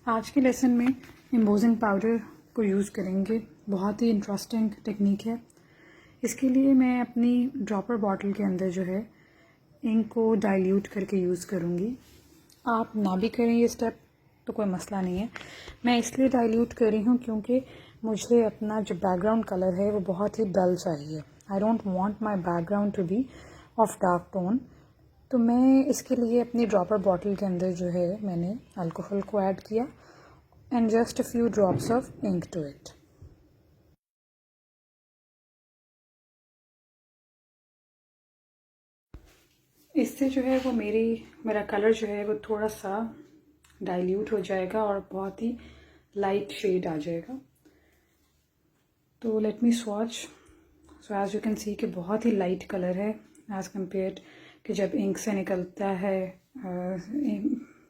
आज के लेसन में एम्बोजिंग पाउडर को यूज़ करेंगे। बहुत ही इंटरेस्टिंग टेक्निक है। इसके लिए मैं अपनी ड्रॉपर बॉटल के अंदर जो है इंक को डाइल्यूट करके यूज़ करूँगी। आप ना भी करें ये स्टेप तो कोई मसला नहीं है। मैं इसलिए डाइल्यूट कर रही हूँ क्योंकि मुझे अपना जो बैकग्राउंड कलर है वो बहुत ही डल चाहिए। I don't want my background to be of dark tone. तो मैं इसके लिए अपनी ड्रॉपर बॉटल के अंदर जो है मैंने अल्कोहल को ऐड किया and just a few drops of ink to it. इससे जो है वो मेरा कलर जो है वो थोड़ा सा डाइल्यूट हो जाएगा और बहुत ही लाइट शेड आ जाएगा। तो let me swatch. So as you can see कि बहुत ही लाइट कलर है एज कम्पेयर कि जब इंक से निकलता है,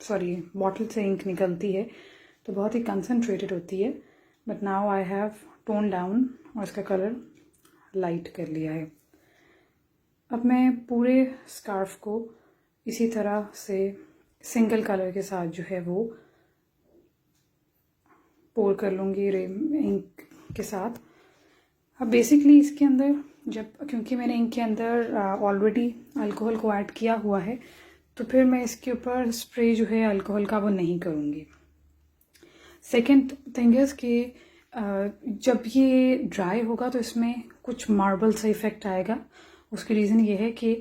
सॉरी बॉटल से इंक निकलती है तो बहुत ही कंसनट्रेटेड होती है। But now I have tone down और इसका कलर लाइट कर लिया है। अब मैं पूरे स्कार्फ को इसी तरह से सिंगल कलर के साथ जो है वो पोर कर लूँगी इंक के साथ। अब बेसिकली इसके अंदर क्योंकि मैंने इंक के अंदर ऑलरेडी अल्कोहल को ऐड किया हुआ है तो फिर मैं इसके ऊपर स्प्रे जो है अल्कोहल का वो नहीं करूँगी। सेकेंड थिंग इज़ कि जब ये ड्राई होगा तो इसमें कुछ मार्बल सा इफेक्ट आएगा। उसकी रीज़न ये है कि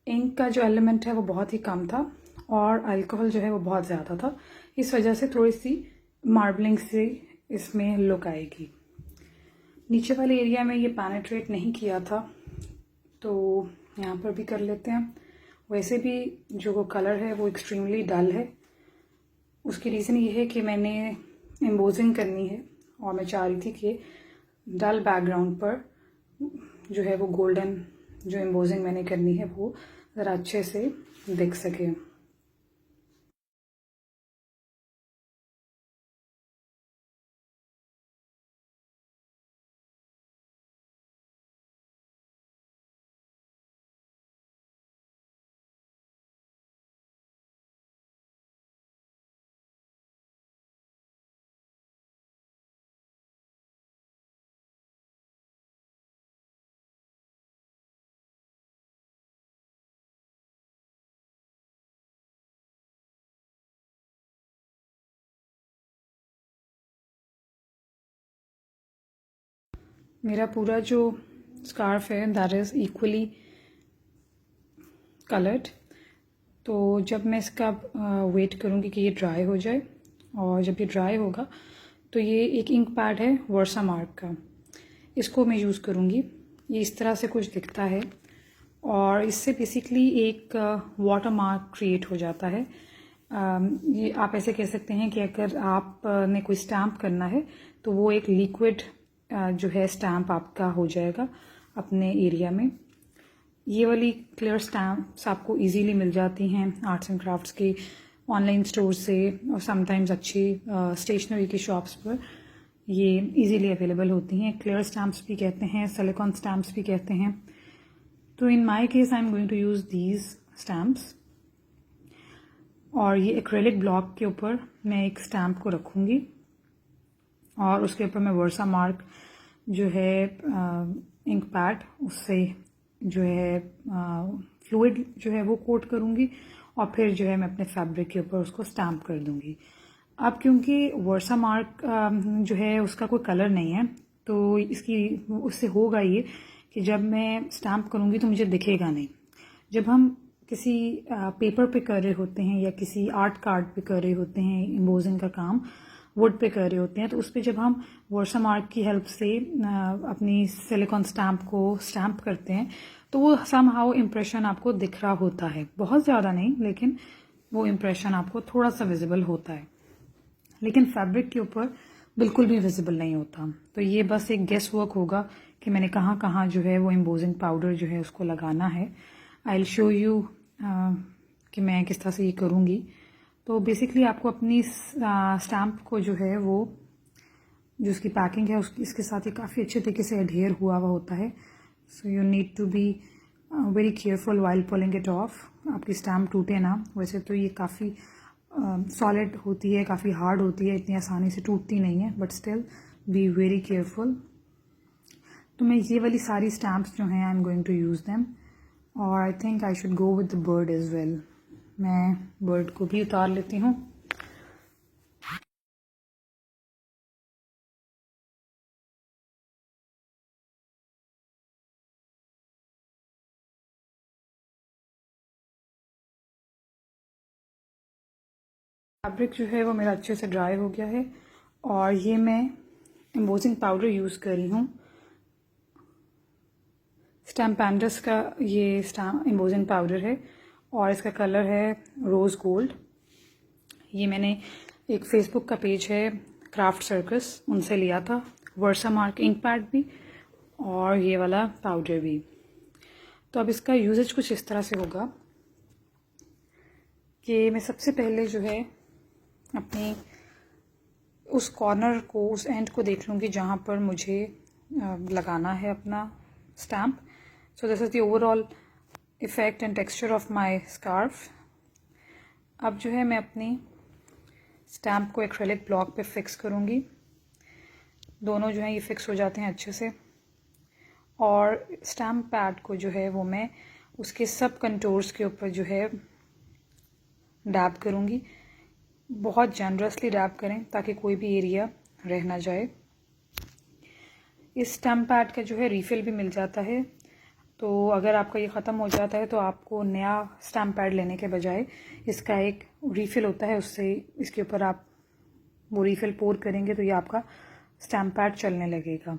इंक का जो एलिमेंट है वो बहुत ही कम था और अल्कोहल जो है वो बहुत ज़्यादा था। इस वजह से थोड़ी सी मार्बलिंग से इसमें लुक आएगी। नीचे वाले एरिया में ये पेनिट्रेट नहीं किया था तो यहाँ पर भी कर लेते हैं। वैसे भी जो वो कलर है वो एक्सट्रीमली डल है। उसकी रीज़न ये है कि मैंने एम्बोजिंग करनी है और मैं चाह रही थी कि डल बैकग्राउंड पर जो है वो गोल्डन जो एम्बोजिंग मैंने करनी है वो ज़रा अच्छे से दिख सके। मेरा पूरा जो स्कार्फ है दैट इज़ इक्वली कलर्ड। तो जब मैं इसका वेट करूँगी कि ये ड्राई हो जाए और जब ये ड्राई होगा तो ये एक इंक पैड है वर्सामार्क का, इसको मैं यूज़ करूँगी। ये इस तरह से कुछ दिखता है और इससे बेसिकली एक वाटर मार्क क्रिएट हो जाता है। ये आप ऐसे कह सकते हैं कि अगर आपने कोई स्टैम्प करना है तो वो एक लिक्विड जो है स्टैम्प आपका हो जाएगा अपने एरिया में। ये वाली क्लियर स्टैम्प्स आपको इजीली मिल जाती हैं आर्ट्स एंड क्राफ्ट्स के ऑनलाइन स्टोर से और समटाइम्स अच्छी स्टेशनरी की शॉप्स पर ये इजीली अवेलेबल होती हैं। क्लियर स्टैम्प्स भी कहते हैं, सिलिकॉन स्टैम्प्स भी कहते हैं। तो in my case I am going to use these stamps. और ये एक्रेलिक ब्लॉक के ऊपर मैं एक स्टैम्प को रखूँगी और उसके ऊपर मैं वर्सामार्क जो है इंक पैड उससे जो है फ्लूइड जो है वो कोट करूँगी और फिर जो है मैं अपने फैब्रिक के ऊपर उसको स्टैम्प कर दूँगी। अब क्योंकि वर्सामार्क जो है उसका कोई कलर नहीं है तो उससे होगा ये कि जब मैं स्टैम्प करूँगी तो मुझे दिखेगा नहीं। जब हम किसी पेपर पे कर रहे होते हैं या किसी आर्ट कार्ड पे कर रहे होते हैं, एम्बोजिंग का काम वुड पे कर रहे होते हैं, तो उस पर जब हम वर्सामार्क की हेल्प से अपनी सिलिकॉन स्टैम्प को स्टैम्प करते हैं तो वो समहाउ इम्प्रेशन आपको दिख रहा होता है। बहुत ज़्यादा नहीं, लेकिन वो इम्प्रेशन आपको थोड़ा सा विजिबल होता है। लेकिन फैब्रिक के ऊपर बिल्कुल भी विजिबल नहीं होता। तो ये बस एक गेस वर्क होगा कि मैंने कहाँ कहाँ जो है वो एम्बोजिंग पाउडर जो है उसको लगाना है। आई विल शो यू कि मैं किस तरह से ये करूँगी। तो बेसिकली आपको अपनी स्टैम्प को जो है वो जो उसकी पैकिंग है इसके साथ ये काफ़ी अच्छे तरीके से अडेयर हुआ हुआ होता है। So you need to be very careful while pulling it off, आपकी स्टैम्प टूटे ना। वैसे तो ये काफ़ी सॉलिड होती है, काफ़ी हार्ड होती है, इतनी आसानी से टूटती नहीं है, but still be very careful. तो मैं ये वाली सारी स्टैम्प्स जो हैं I am going to use them, और I think I should go with the bird as well. मैं बर्ड को भी उतार लेती हूँ। फैब्रिक जो है वो मेरा अच्छे से ड्राई हो गया है, और ये मैं एम्बोजिंग पाउडर यूज़ कर रही हूँ। स्टैम्पेंडस का ये स्टैम्प एम्बोजिंग पाउडर है, और इसका कलर है रोज़ गोल्ड। ये मैंने एक फेसबुक का पेज है क्राफ्ट सर्कस, उनसे लिया था। वर्सा मार्क इंक पैड भी और ये वाला पाउडर भी। तो अब इसका यूजेज कुछ इस तरह से होगा कि मैं सबसे पहले जो है अपनी उस कॉर्नर को, उस एंड को देख लूँगी जहाँ पर मुझे लगाना है अपना stamp. So this is the overall effect and texture of my scarf. अब जो है मैं अपनी स्टैम्प को एक्रेलिक ब्लॉक पे फिक्स करूँगी। दोनों जो है ये फिक्स हो जाते हैं अच्छे से, और स्टैम्प पैड को जो है वो मैं उसके सब कंटोर्स के ऊपर जो है डैब करूँगी। बहुत जनरसली डैब करें ताकि कोई भी एरिया रह ना जाए। इस स्टैम्प पैड का जो है रीफ़िल भी मिल जाता है, तो अगर आपका ये ख़त्म हो जाता है तो आपको नया स्टैम्प पैड लेने के बजाय इसका एक रीफ़िल होता है, उससे इसके ऊपर आप वो रीफ़िल पोर करेंगे तो ये आपका स्टैम्प पैड चलने लगेगा।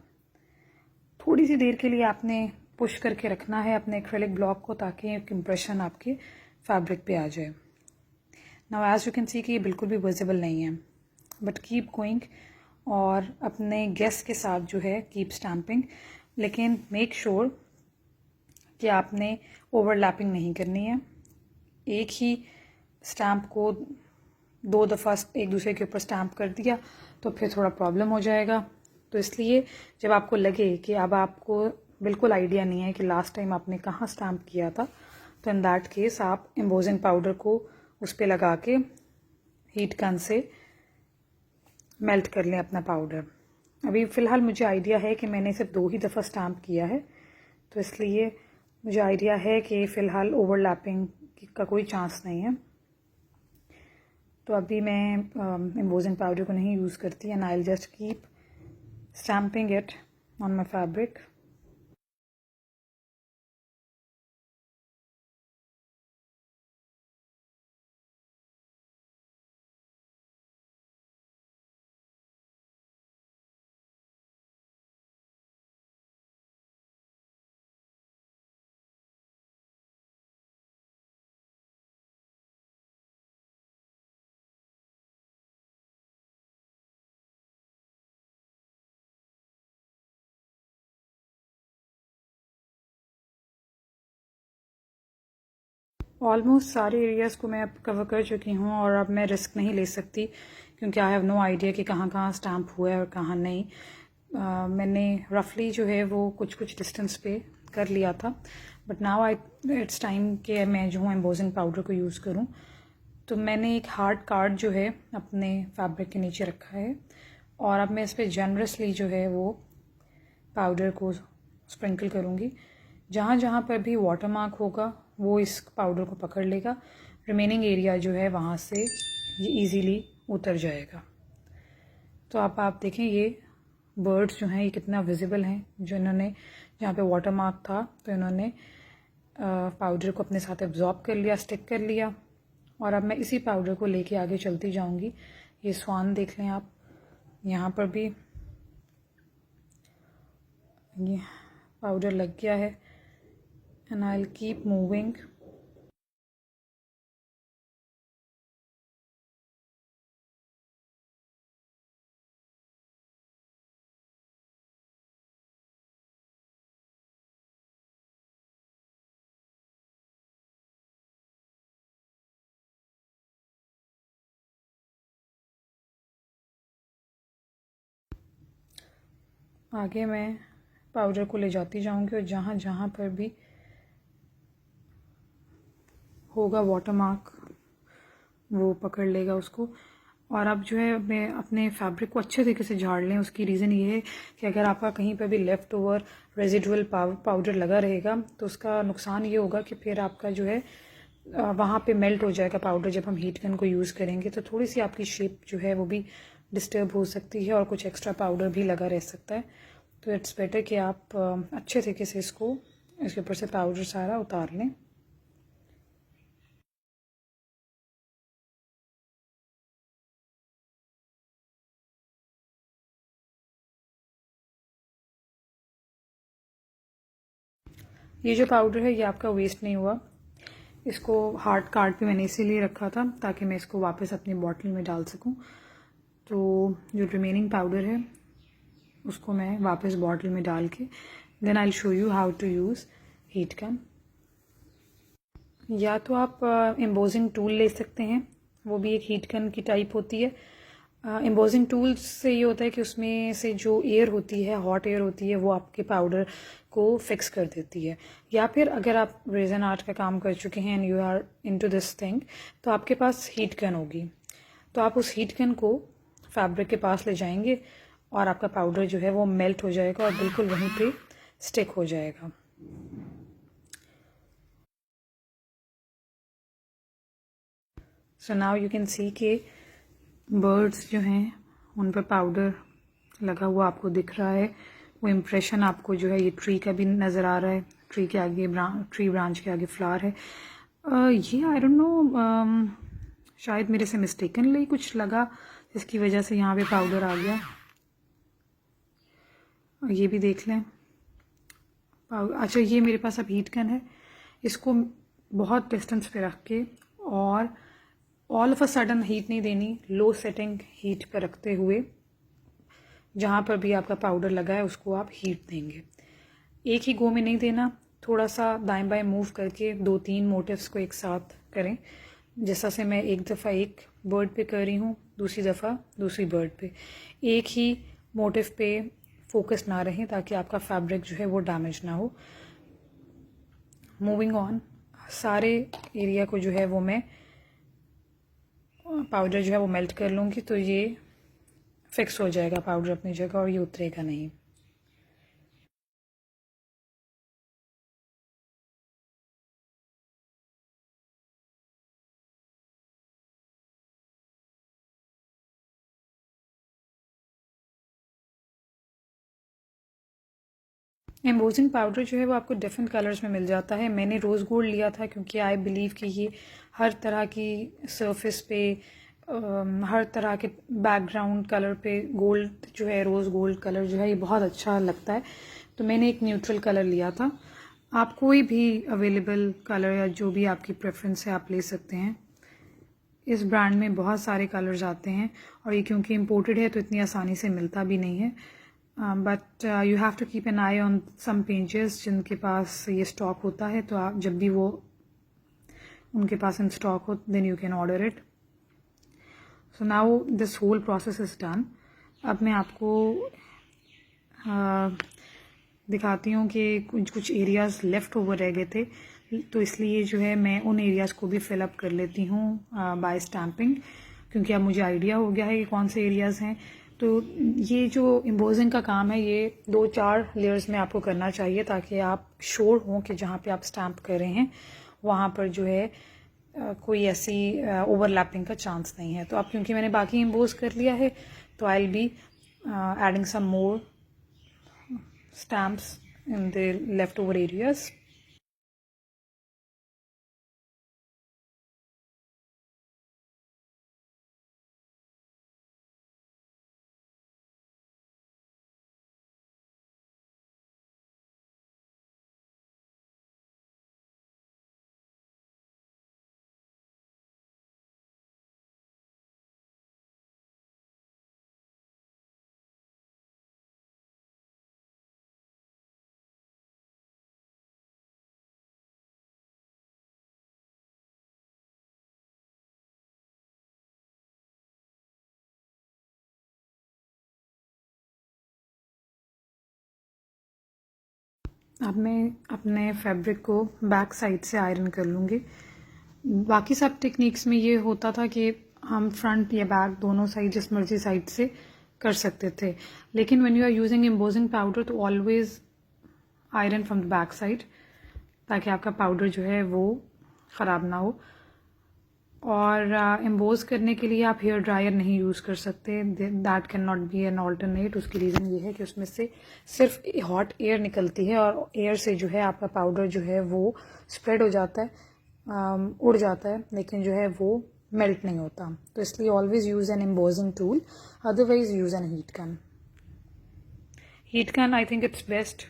थोड़ी सी देर के लिए आपने पुश करके रखना है अपने एक्रेलिक ब्लॉक को, ताकि एक इम्प्रेशन आपके फैब्रिक पे आ जाए। Now as you can see कि ये बिल्कुल भी विजिबल नहीं है, बट कीप गोइंग, और अपने गेस के साथ जो है कीप स्टैम्पिंग, लेकिन मेक श्योर कि आपने ओवरलैपिंग नहीं करनी है। एक ही स्टैम्प को 2 दफ़ा एक दूसरे के ऊपर स्टैम्प कर दिया तो फिर थोड़ा प्रॉब्लम हो जाएगा। तो इसलिए जब आपको लगे कि अब आपको बिल्कुल आइडिया नहीं है कि लास्ट टाइम आपने कहाँ स्टैम्प किया था, तो इन दैट केस आप एम्बोजिंग पाउडर को उस पर लगा के हीट गन से मेल्ट कर लें अपना पाउडर। अभी फ़िलहाल मुझे आइडिया है कि मैंने सिर्फ 2 ही दफ़ा स्टैम्प किया है, तो इसलिए मुझे आइडिया है कि फ़िलहाल ओवरलैपिंग का कोई चांस नहीं है। तो अभी मैं एम्बोजिंग पाउडर को नहीं यूज़ करती, and I will just keep stamping it on my fabric. Almost सारे एरियाज़ को मैं अब कवर कर चुकी हूँ, और अब मैं रिस्क नहीं ले सकती क्योंकि आई हैव नो आइडिया कि कहाँ कहाँ स्टैम्प हुआ है और कहाँ नहीं। मैंने रफली जो है वो कुछ कुछ डिस्टेंस पे कर लिया था, बट नाउ इट्स टाइम कि मैं जो हूँ एम्बोजिंग पाउडर को यूज़ करूँ। तो मैंने एक हार्ड कार्ड जो है अपने फैब्रिक के नीचे रखा है, और अब मैं इस पर जनरसली जो है वो पाउडर को स्प्रिंकल करूँगी। जहाँ जहाँ पर भी वाटर मार्क होगा वो इस पाउडर को पकड़ लेगा, रिमेनिंग एरिया जो है वहाँ से ये इजीली उतर जाएगा। तो आप देखें ये बर्ड्स जो हैं ये कितना विजिबल हैं, जो इन्होंने जहाँ पे वाटर मार्क था तो इन्होंने पाउडर को अपने साथ एब्जॉर्ब कर लिया, स्टिक कर लिया। और अब मैं इसी पाउडर को लेके आगे चलती जाऊँगी। ये स्वान देख लें आप, यहाँ पर भी ये पाउडर लग गया है, and I'll keep moving. आगे मैं पाउडर को ले जाती जाऊंगी, और जहाँ जहाँ पर भी होगा वाटर मार्क वो पकड़ लेगा उसको। और अब जो है मैं अपने फैब्रिक को अच्छे तरीके से झाड़ लें। उसकी रीज़न ये है कि अगर आपका कहीं पर भी लेफ़्ट ओवर रेजिडुअल पाउडर लगा रहेगा तो उसका नुकसान ये होगा कि फिर आपका जो है वहाँ पे मेल्ट हो जाएगा पाउडर जब हम हीट गन को यूज़ करेंगे, तो थोड़ी सी आपकी शेप जो है वो भी डिस्टर्ब हो सकती है और कुछ एक्स्ट्रा पाउडर भी लगा रह सकता है। तो इट्स बेटर कि आप अच्छे तरीके से इसके ऊपर से पाउडर सारा उतार लें। ये जो पाउडर है ये आपका वेस्ट नहीं हुआ। इसको हार्ड कार्ड पे मैंने इसीलिए रखा था ताकि मैं इसको वापस अपनी बॉटल में डाल सकूं। तो जो रिमेनिंग पाउडर है उसको मैं वापस बॉटल में डाल के then I will show you how to use heat gun. या तो आप एम्बोजिंग टूल ले सकते हैं, वो भी एक हीट गन की टाइप होती है। एम्बोजिंग टूल से ये होता है कि उसमें से जो एयर होती है, हॉट एयर होती है, वो आपके पाउडर को फिक्स कर देती है। या फिर अगर आप रेजन आर्ट का काम कर चुके हैं and you are into this thing, तो आपके पास हीट गन होगी। तो आप उस हीट गन को फैब्रिक के पास ले जाएंगे और आपका पाउडर जो है वो मेल्ट हो जाएगा और बिल्कुल वहीं पे स्टिक हो जाएगा। सो नाउ यू कैन सी के बर्ड्स जो हैं उन पर पाउडर लगा हुआ आपको दिख रहा है। वो इम्प्रेशन आपको जो है ये ट्री का भी नज़र आ रहा है। ट्री के आगे ट्री ब्रांच के आगे फ्लावर है। ये आई डोंट नो, शायद मेरे से मिस्टेकनली कुछ लगा जिसकी वजह से यहाँ पे पाउडर आ गया। ये भी देख लें। अच्छा, ये मेरे पास अब हीट गन है। इसको बहुत डिस्टेंस पे रख के और all of a sudden heat नहीं देनी, लो सेटिंग हीट पर रखते हुए जहाँ पर भी आपका पाउडर लगा है उसको आप हीट देंगे। एक ही गो में नहीं देना, थोड़ा सा दाएं बाएं मूव करके 2-3 मोटिव्स को एक साथ करें। जैसा से मैं एक दफ़ा एक बर्ड पे कर रही हूँ, दूसरी दफ़ा दूसरी बर्ड पे। एक ही मोटिव पे फोकस ना रहें ताकि आपका फैब्रिक जो है वो डैमेज ना हो। मूविंग ऑन, सारे एरिया को जो है वो मैं पाउडर जो है वो मेल्ट कर लूँगी, तो ये फिक्स हो जाएगा पाउडर अपनी जगह और ये उतरेगा नहीं। एम्बोजिंग पाउडर जो है वो आपको डिफरेंट कलर्स में मिल जाता है। मैंने रोज़ गोल्ड लिया था क्योंकि आई बिलीव कि ये हर तरह की सरफेस पे हर तरह के बैकग्राउंड कलर पे गोल्ड जो है, रोज़ गोल्ड कलर जो है ये बहुत अच्छा लगता है। तो मैंने एक न्यूट्रल कलर लिया था। आप कोई भी अवेलेबल कलर या जो भी आपकी प्रेफरेंस है आप ले सकते हैं। इस ब्रांड में बहुत सारे कलर्स आते हैं और ये क्योंकि इम्पोर्टेड है तो इतनी आसानी से मिलता भी नहीं है। But you have to keep an eye on some pages जिनके पास ये स्टॉक होता है, तो आप जब भी वो उनके पास इन स्टॉक हो then you can order it. So now this whole process is done. अब मैं आपको दिखाती हूँ कि कुछ कुछ एरियाज़ लेफ़्ट ओवर रह गए थे, तो इसलिए जो है मैं उन एरियाज़ को भी फिल अप कर लेती हूँ बाय स्टैम्पिंग, क्योंकि अब मुझे आइडिया हो गया है कि कौन से एरियाज़ हैं। तो ये जो एम्बोजिंग का काम है ये 2-4 लेयर्स में आपको करना चाहिए ताकि आप श्योर हों कि जहाँ पे आप स्टैम्प कर रहे हैं वहाँ पर जो है कोई ऐसी ओवरलैपिंग का चांस नहीं है। तो अब क्योंकि मैंने बाकी एम्बोज कर लिया है तो I will be adding some more stamps in the leftover areas. अब मैं अपने फैब्रिक को बैक साइड से आयरन कर लूँगी। बाकी सब टेक्निक्स में ये होता था कि हम फ्रंट या बैक दोनों साइड जिस मर्जी साइड से कर सकते थे, लेकिन when you are using embossing powder तो always iron from the back side, ताकि आपका पाउडर जो है वो ख़राब ना हो। और एम्बोज करने के लिए आप हेयर ड्रायर नहीं यूज़ कर सकते, that can not be an alternate. उसकी रीज़न ये है कि उसमें से सिर्फ हॉट एयर निकलती है और एयर से जो है आपका पाउडर जो है वो स्प्रेड हो जाता है, उड़ जाता है, लेकिन जो है वो मेल्ट नहीं होता। तो इसलिए always use an embossing tool, otherwise use an heat gun. Heat gun I think it's best.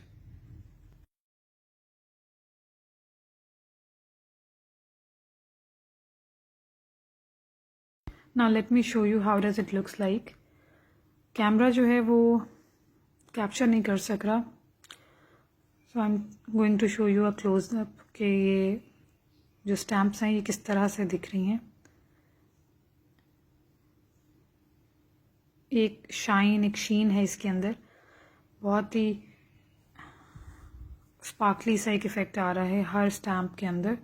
Now let me show you how does it looks like। Camera जो है वो कैप्चर नहीं कर सक रहा, so I am going to show you a close up कि ये जो स्टैम्प्स हैं ये किस तरह से दिख रही हैं। एक शाइन, एक शीन है इसके अंदर, बहुत ही स्पार्कली सा एक इफेक्ट आ रहा है हर स्टैम्प के अंदर,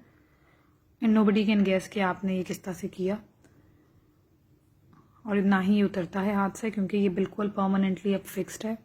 एंड नोबडी कैन गेस कि आपने ये किस तरह से किया। और ना ही ये उतरता है हाथ से, क्योंकि ये बिल्कुल परमानेंटली अब फिक्स्ड है।